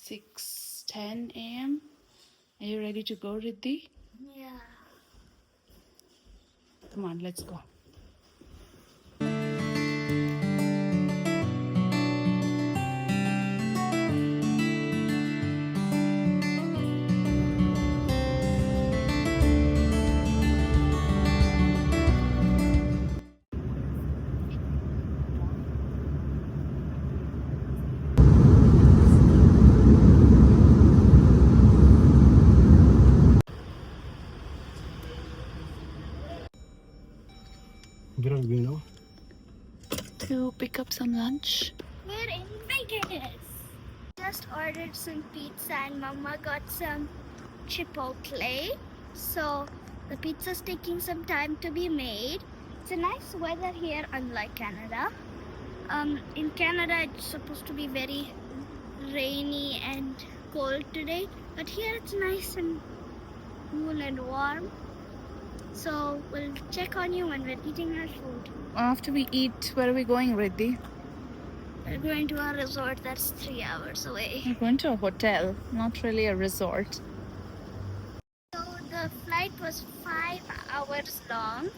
6:10 a.m. Are you ready to go, Riddhi? Yeah. Come on, let's go. Get on, you know. To pick up some lunch. We're in Vegas. Just ordered some pizza and Mama got some chipotle. So the pizza's taking some time to be made. It's a nice weather here, unlike Canada. In Canada, it's supposed to be very rainy and cold today, but here it's nice and cool and warm. So we'll check on you when we're eating our food. After we eat, where are we going, Riddhi? We're going to a resort that's 3 hours away. We're going to a hotel, not really a resort. So the flight was 5 hours long,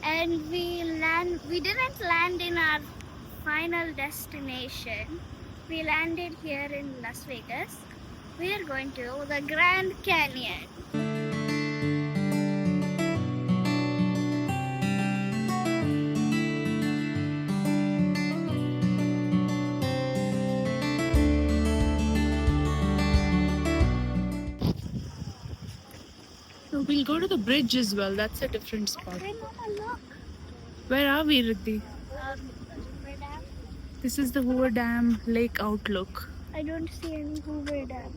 and we didn't land in our final destination. We landed here in Las Vegas. We are going to the Grand Canyon. So we'll go to the bridge as well. That's a different spot. Hey Mama, look. Where are we, Riddhi? Hoover Dam. This is the Hoover Dam lake outlook. I don't see any Hoover Dam.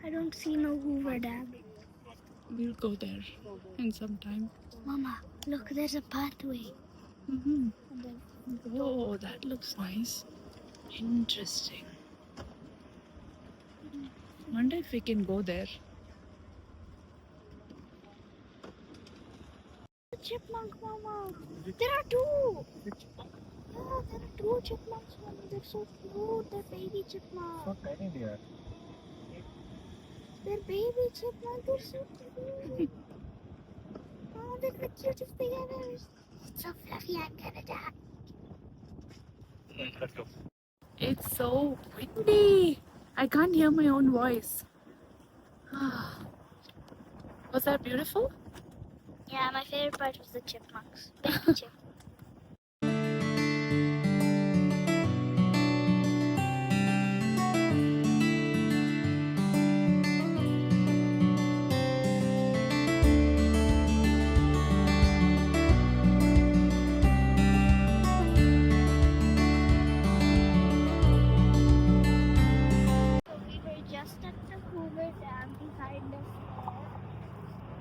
I don't see no Hoover Dam. We'll go there in some time. Mama, look, there's a pathway. Mm-hmm. Oh, that looks nice. Interesting. Wonder if we can go there. Chipmunk, Mama. There are two. Yeah, there are two chipmunks, Mama. They're so cute. They're baby chipmunks. So many there. They're baby chipmunks. They're so cute. Oh, they're the cutest thing ever. It's so fluffy and Canada. Let's go. It's so windy. I can't hear my own voice. Was that beautiful? Yeah, my favorite part was the chipmunks. Baby chipmunks. So we were just at the Hoover Dam behind us.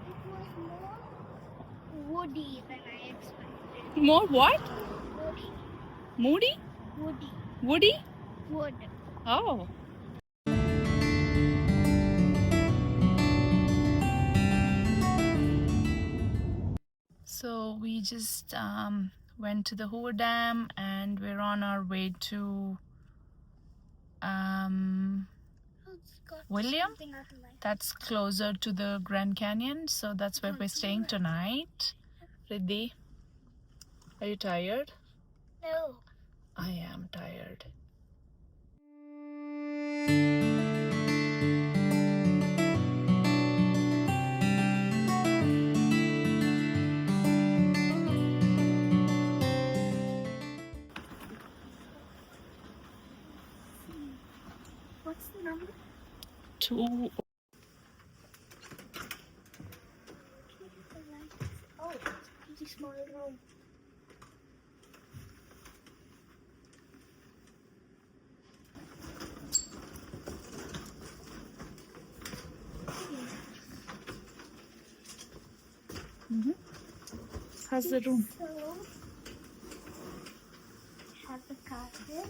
It was more woody than I expected. More what? Woody. Moody? Woody. Woody? Wood. Oh. So we just went to the Hoover Dam and we're on our way to William. That's closer to the Grand Canyon, so that's where we're staying tonight. Riddhi, are you tired? No. I am tired. What's the number? 2. Oh, it's a pretty small room. How's the room? So, have the carpet,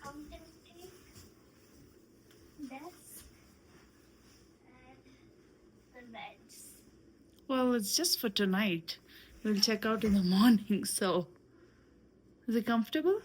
counter table, desk, and the beds. Well, it's just for tonight. We'll check out in the morning, so Is it comfortable?